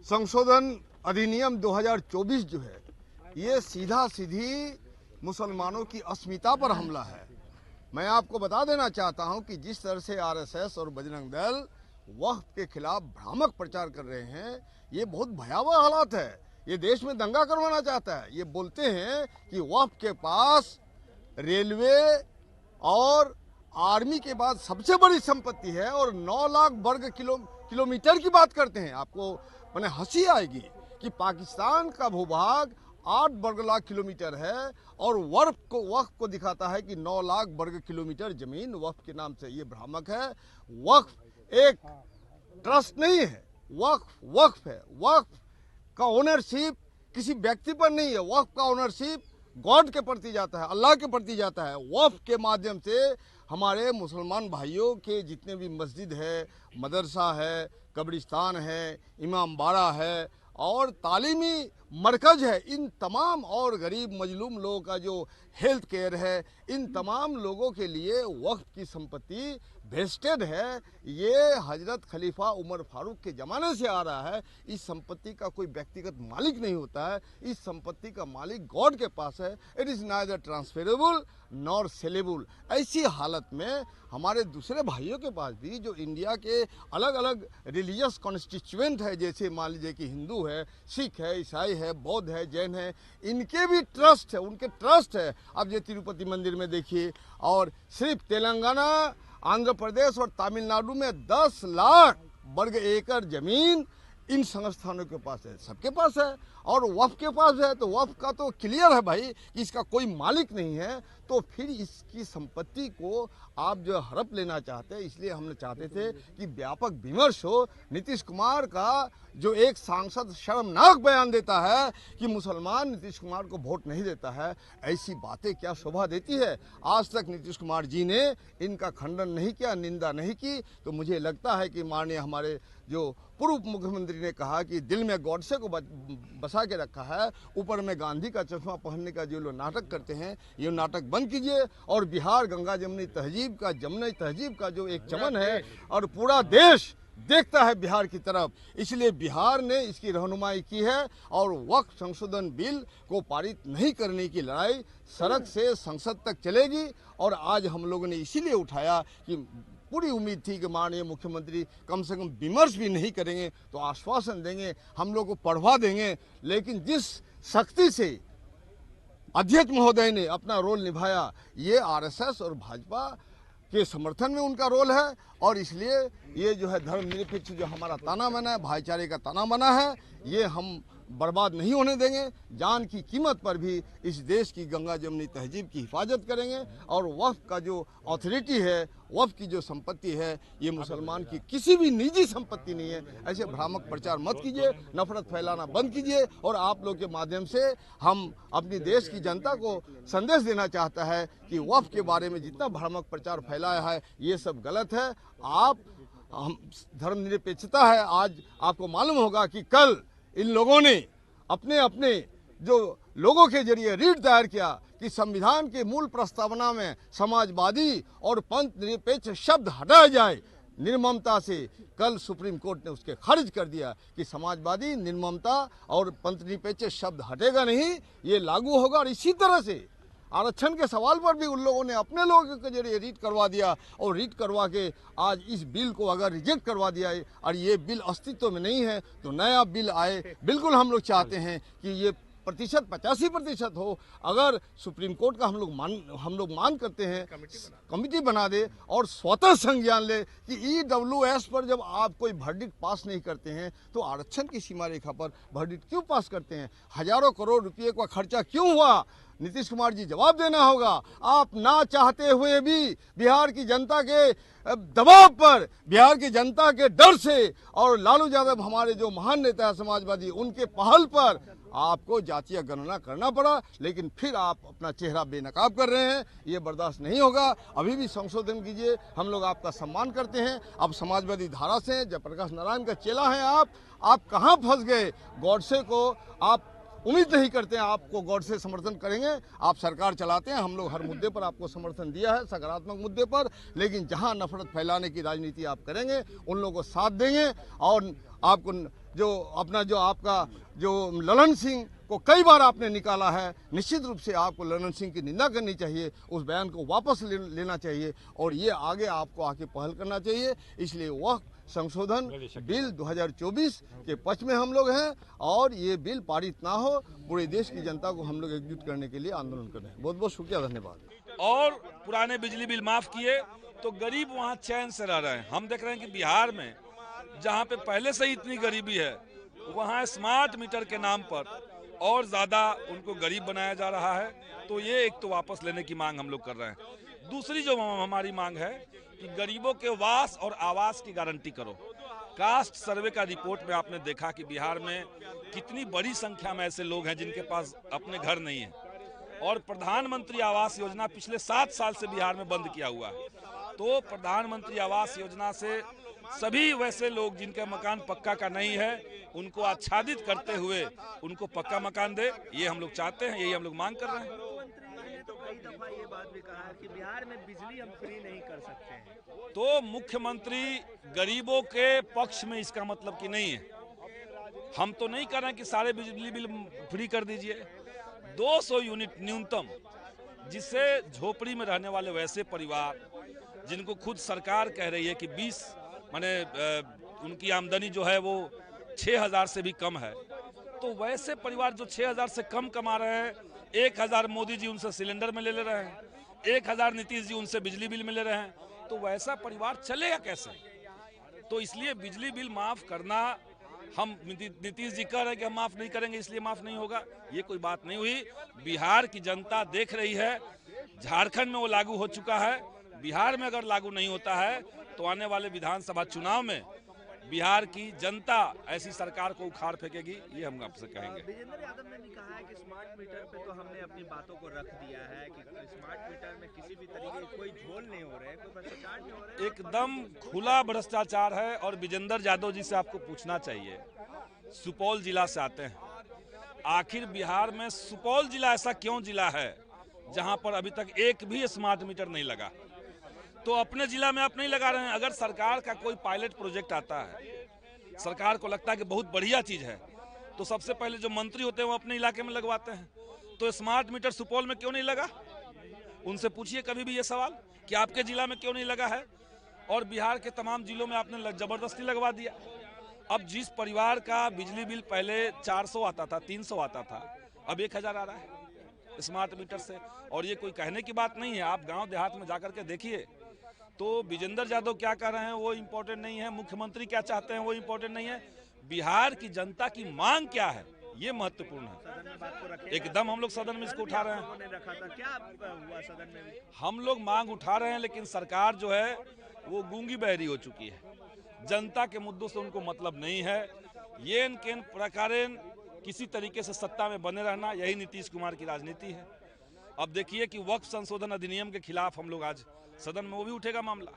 संशोधन अधिनियम 2024 जो है ये सीधा सीधी मुसलमानों की अस्मिता पर हमला है। मैं आपको बता देना चाहता हूं कि जिस तरह से आरएसएस और बजरंग दल वक्फ के खिलाफ भ्रामक प्रचार कर रहे हैं, ये बहुत भयावह हालात है। ये देश में दंगा करवाना चाहता है। ये बोलते हैं कि वक्फ के पास रेलवे और आर्मी के बाद सबसे बड़ी संपत्ति है और 9 लाख वर्ग किलोमीटर की बात करते हैं। आपको मैंने हंसी आएगी कि पाकिस्तान का भूभाग 8 वर्ग लाख किलोमीटर है और वक्फ को दिखाता है कि 9 लाख वर्ग किलोमीटर जमीन वक्फ के नाम से। ये भ्रामक है। वक्फ एक ट्रस्ट नहीं है, वक्फ है। वक्फ का ओनरशिप किसी व्यक्ति पर नहीं है। वक्फ का ओनरशिप गॉड के प्रति जाता है, अल्लाह के प्रति जाता है। वक्फ के माध्यम से हमारे मुसलमान भाइयों के जितने भी मस्जिद है, मदरसा है, कब्रिस्तान है, इमाम बाड़ा है और तालीमी मरकज़ है, इन तमाम और गरीब मजलूम लोगों का जो हेल्थ केयर है, इन तमाम लोगों के लिए वक्फ की संपत्ति वेस्टेड है। ये हजरत खलीफा उमर फारूक के ज़माने से आ रहा है। इस संपत्ति का कोई व्यक्तिगत मालिक नहीं होता है। इस संपत्ति का मालिक गॉड के पास है। It is neither transferable nor saleable. ऐसी हालत में हमारे दूसरे भाइयों के पास भी जो इंडिया के अलग अलग रिलीजियस कॉन्स्टिट्यूएंट है, जैसे मान लीजिए कि हिंदू है, सिख है, ईसाई है, बौद्ध है, जैन है, इनके भी ट्रस्ट है, उनके ट्रस्ट है। अब ये तिरुपति मंदिर में देखिए, और सिर्फ तेलंगाना, आंध्र प्रदेश और तमिलनाडु में 10 लाख वर्ग एकड़ जमीन इन संस्थानों के पास है, सबके पास है। और वक्फ के पास है तो वक्फ का तो क्लियर है भाई कि इसका कोई मालिक नहीं है। तो फिर इसकी संपत्ति को आप जो हड़प लेना चाहते हैं, इसलिए हमने चाहते थे कि व्यापक विमर्श हो। नीतीश कुमार का जो एक सांसद शर्मनाक बयान देता है कि मुसलमान नीतीश कुमार को वोट नहीं देता है, ऐसी बातें क्या शोभा देती है। आज तक नीतीश कुमार जी ने इनका खंडन नहीं किया, निंदा नहीं की। तो मुझे लगता है कि माननीय हमारे जो पूर्व मुख्यमंत्री ने कहा कि दिल में गॉडसे को बसा के रखा है, ऊपर में गांधी का चश्मा पहनने का जो लोग नाटक करते हैं, ये नाटक बंद कीजिए। और बिहार गंगा जमुनी तहजीब का जो एक चमन है और पूरा देश देखता है बिहार की तरफ, इसलिए बिहार ने इसकी रहनुमाई की है। और वक्फ संशोधन बिल को पारित नहीं करने की लड़ाई सड़क से संसद तक चलेगी। और आज हम लोगों ने इसीलिए उठाया कि पूरी उम्मीद थी कि माननीय मुख्यमंत्री कम से कम विमर्श भी नहीं करेंगे तो आश्वासन देंगे, हम लोग को पढ़वा देंगे। लेकिन जिस सख्ती से अध्यक्ष महोदय ने अपना रोल निभाया, ये आरएसएस और भाजपा के समर्थन में उनका रोल है। और इसलिए ये जो है धर्मनिरपेक्ष जो हमारा ताना बना है, भाईचारे का ताना बना है, ये हम बर्बाद नहीं होने देंगे। जान की कीमत पर भी इस देश की गंगा जमुनी तहजीब की हिफाजत करेंगे। और वक्फ का जो अथॉरिटी है, वक्फ की जो संपत्ति है, ये मुसलमान की किसी भी निजी संपत्ति नहीं है। ऐसे भ्रामक प्रचार मत कीजिए, नफरत फैलाना बंद कीजिए। और आप लोग के माध्यम से हम अपनी देश की जनता को संदेश देना चाहता है कि वक्फ के बारे में जितना भ्रामक प्रचार फैलाया है, ये सब गलत है। हम धर्मनिरपेक्षता है। आज आपको मालूम होगा कि कल इन लोगों ने अपने अपने जो लोगों के जरिए रीट दायर किया कि संविधान के मूल प्रस्तावना में समाजवादी और पंथ निरपेक्ष शब्द हटाया जाए निर्ममता से। कल सुप्रीम कोर्ट ने उसके खारिज कर दिया कि समाजवादी, निर्ममता और पंथ निरपेक्ष शब्द हटेगा नहीं, ये लागू होगा। और इसी तरह से आरक्षण के सवाल पर भी उन लोगों ने अपने लोगों के जरिए रीट करवा दिया। और रीट करवा के आज इस बिल को अगर रिजेक्ट करवा दिया है और ये बिल अस्तित्व में नहीं है तो नया बिल आए। बिल्कुल हम लोग चाहते हैं कि ये प्रतिशत 85% हो। अगर सुप्रीम कोर्ट का हम लोग मांग करते हैं, कमिटी बना दे और स्वतः संज्ञान ले कि ईडब्ल्यूएस पर जब आप कोई वर्डिक्ट पास नहीं करते हैं तो आरक्षण की सीमा रेखा पर वर्डिक्ट क्यों पास करते हैं। हजारों करोड़ रुपये का खर्चा क्यों हुआ, नीतीश कुमार जी जवाब देना होगा। आप ना चाहते हुए भी बिहार की जनता के दबाव पर, बिहार की जनता के डर से और लालू यादव हमारे जो महान नेता है समाजवादी, उनके पहल पर आपको जातीय गणना करना पड़ा। लेकिन फिर आप अपना चेहरा बेनकाब कर रहे हैं, ये बर्दाश्त नहीं होगा। अभी भी संशोधन कीजिए, हम लोग आपका सम्मान करते हैं। आप समाजवादी धारा से जयप्रकाश नारायण का चेला हैं। आप कहाँ फंस गए। गॉडसे को आप उम्मीद नहीं करते हैं आपको गौर से समर्थन करेंगे। आप सरकार चलाते हैं, हम लोग हर मुद्दे पर आपको समर्थन दिया है, सकारात्मक मुद्दे पर, लेकिन जहां नफरत फैलाने की राजनीति आप करेंगे उन लोगों को साथ देंगे। और आपको जो आपका जो ललन सिंह को कई बार आपने निकाला है, निश्चित रूप से आपको ललन सिंह की निंदा करनी चाहिए, उस बयान को वापस लेना चाहिए और ये आगे आपको आके पहल करना चाहिए। इसलिए वह संशोधन बिल 2024 के पक्ष में हम लोग हैं और ये बिल पारित ना हो, पूरे देश की जनता को हम लोग एकजुट करने के लिए आंदोलन कर रहे हैं। बहुत बहुत शुक्रिया, धन्यवाद। और पुराने बिजली बिल माफ किए तो गरीब वहाँ चैन से रह रहे हैं। हम देख रहे हैं कि बिहार में जहाँ पे पहले से ही इतनी गरीबी है, वहाँ स्मार्ट मीटर के नाम पर और ज़्यादा उनको गरीब बनाया जा रहा है। तो ये एक तो वापस लेने की मांग हम लोग कर रहे हैं। दूसरी जो हमारी मांग है कि गरीबों के वास और आवास की गारंटी करो। कास्ट सर्वे का रिपोर्ट में आपने देखा कि बिहार में कितनी बड़ी संख्या में ऐसे लोग हैं जिनके पास अपने घर नहीं है, और प्रधानमंत्री आवास योजना पिछले 7 साल से बिहार में बंद किया हुआ है। तो प्रधानमंत्री आवास योजना से सभी वैसे लोग जिनका मकान पक्का का नहीं है, उनको आच्छादित करते हुए उनको पक्का मकान दे, ये हम लोग चाहते हैं, यही हम लोग मांग कर रहे हैं। मुख्यमंत्री ने तो कई दफा ये बात भी कहा कि बिहार में बिजली हम फ्री नहीं कर सकते हैं। तो मुख्यमंत्री गरीबों के पक्ष में इसका मतलब कि नहीं है। हम तो नहीं कर रहे हैं कि सारे बिजली बिल फ्री कर दीजिए। 200 यूनिट न्यूनतम, जिससे झोपड़ी में रहने वाले वैसे परिवार जिनको खुद सरकार कह रही है कि 20 माने उनकी आमदनी जो है वो 6,000 से भी कम है, तो वैसे परिवार जो 6,000 से कम कमा रहे हैं, 1,000 मोदी जी उनसे सिलेंडर में ले रहे हैं, 1,000 नीतीश जी उनसे बिजली बिल में ले रहे हैं, तो वैसा परिवार चलेगा कैसे? तो इसलिए बिजली बिल माफ करना, हम नीतीश जी कह रहे हैं कि हम माफ नहीं करेंगे इसलिए माफ नहीं होगा, ये कोई बात नहीं हुई। बिहार की जनता देख रही है, झारखंड में वो लागू हो चुका है, बिहार में अगर लागू नहीं होता है तो आने वाले विधानसभा चुनाव में बिहार की जनता ऐसी सरकार को उखाड़ फेंकेगी, ये हम आपसे कहेंगे। विजेंद्र यादव ने कहा है कि स्मार्ट मीटर पे तो हमने अपनी बातों को रख दिया है कि स्मार्ट मीटर में किसी भी तरीके की कोई झोल नहीं हो रहे हैं, कोई भ्रष्टाचार नहीं हो रहा है। एकदम खुला भ्रष्टाचार है। और विजेंद्र यादव जी से आपको पूछना चाहिए, सुपौल जिला से आते हैं, आखिर बिहार में सुपौल जिला ऐसा क्यों जिला है जहां पर अभी तक एक भी स्मार्ट मीटर नहीं लगा? तो अपने जिला में आप नहीं लगा रहे हैं। अगर सरकार का कोई पायलट प्रोजेक्ट आता है, सरकार को लगता है कि बहुत बढ़िया चीज है, तो सबसे पहले जो मंत्री होते हैं वो अपने इलाके में लगवाते हैं। तो स्मार्ट मीटर सुपौल में क्यों नहीं लगा? उनसे पूछिए कभी भी ये सवाल कि आपके जिला में क्यों नहीं लगा है। और बिहार के तमाम जिलों में आपने जबरदस्ती लगवा दिया। अब जिस परिवार का बिजली बिल पहले 400 आता था, 300 आता था, अब 1,000 आ रहा है स्मार्ट मीटर से। और ये कोई कहने की बात नहीं है, आप गांव देहात में जाकर के देखिए। तो विजेंद्र यादव क्या कर रहे हैं वो इम्पोर्टेंट नहीं है, मुख्यमंत्री क्या चाहते हैं वो इम्पोर्टेंट नहीं है, बिहार की जनता की मांग क्या है ये महत्वपूर्ण है। एकदम हम लोग सदन में इसको उठा रहे हैं। क्या हुआ सदन में? हम लोग मांग उठा रहे हैं, लेकिन सरकार जो है वो गूंगी बहरी हो चुकी है। जनता के मुद्दों से उनको मतलब नहीं है। ये केन प्रकारेण किसी तरीके से सत्ता में बने रहना, यही नीतीश कुमार की राजनीति है। अब देखिए कि वक्फ संशोधन अधिनियम के खिलाफ हम लोग आज सदन में वो भी उठेगा मामला,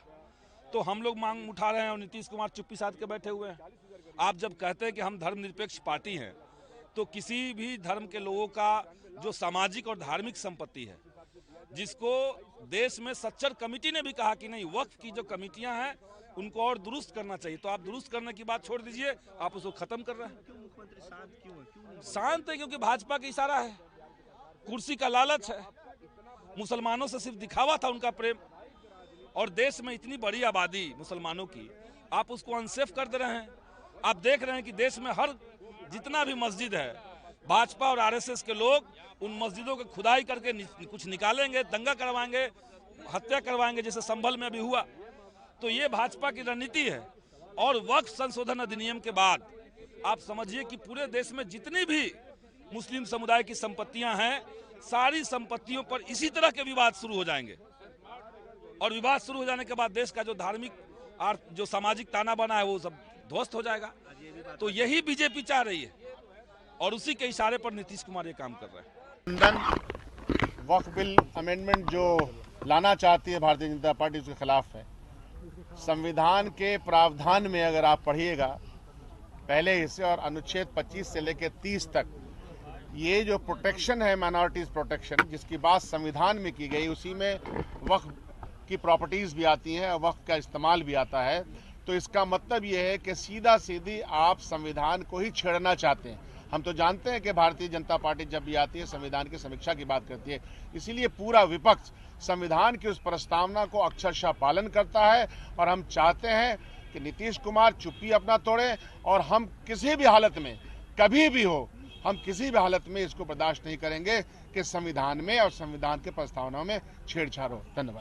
तो हम लोग मांग उठा रहे हैं और नीतीश कुमार चुप्पी साध के बैठे हुए हैं। आप जब कहते हैं कि हम धर्मनिरपेक्ष पार्टी हैं, तो किसी भी धर्म के लोगों का जो सामाजिक और धार्मिक संपत्ति है, जिसको देश में सच्चर कमेटी ने भी कहा कि नहीं, वक्फ की जो कमेटियां हैं उनको और दुरुस्त करना चाहिए, तो आप दुरुस्त करने की बात छोड़ दीजिए, आप उसको खत्म कर रहे हैं। क्यों मुख्यमंत्री शांत क्यों है? शांत है क्योंकि भाजपा का इशारा है, कुर्सी का लालच है, मुसलमानों से सिर्फ दिखावा था उनका प्रेम। और देश में इतनी बड़ी आबादी मुसलमानों की, आप उसको अनसेफ कर दे रहे हैं। आप देख रहे हैं कि देश में हर जितना भी मस्जिद है, भाजपा और आरएसएस के लोग उन मस्जिदों की खुदाई करके कुछ निकालेंगे, दंगा करवाएंगे, हत्या करवाएंगे, जैसे संभल में अभी हुआ। तो ये भाजपा की रणनीति है। और वक्फ संशोधन अधिनियम के बाद आप समझिए कि पूरे देश में जितनी भी मुस्लिम समुदाय की संपत्तियां हैं, सारी संपत्तियों पर इसी तरह के विवाद शुरू हो जाएंगे। और विवाद शुरू हो जाने के बाद देश का जो धार्मिक और जो सामाजिक ताना बना है वो सब ध्वस्त हो जाएगा। तो यही बीजेपी चाह रही है और उसी के इशारे पर नीतीश कुमार ये काम कर रहे हैं। वक्फ बिल अमेंडमेंट जो लाना चाहती है भारतीय जनता पार्टी, उसके खिलाफ है। संविधान के प्रावधान में अगर आप पढ़िएगा पहले हिस्से और अनुच्छेद 25 से लेकर 30 तक ये जो प्रोटेक्शन है, माइनॉरिटीज प्रोटेक्शन, जिसकी बात संविधान में की गई, उसी में वक्फ की प्रॉपर्टीज भी आती हैं और वक्फ का इस्तेमाल भी आता है। तो इसका मतलब ये है कि सीधा सीधी आप संविधान को ही छेड़ना चाहते हैं। हम तो जानते हैं कि भारतीय जनता पार्टी जब भी आती है संविधान की समीक्षा की बात करती है, इसीलिए पूरा विपक्ष संविधान की उस प्रस्तावना को अक्षरशः पालन करता है। और हम चाहते हैं कि नीतीश कुमार चुप्पी अपना तोड़े और हम किसी भी हालत में, कभी भी हो, हम किसी भी हालत में इसको बर्दाश्त नहीं करेंगे कि संविधान में और संविधान के प्रस्तावनाओं में छेड़छाड़ हो। धन्यवाद।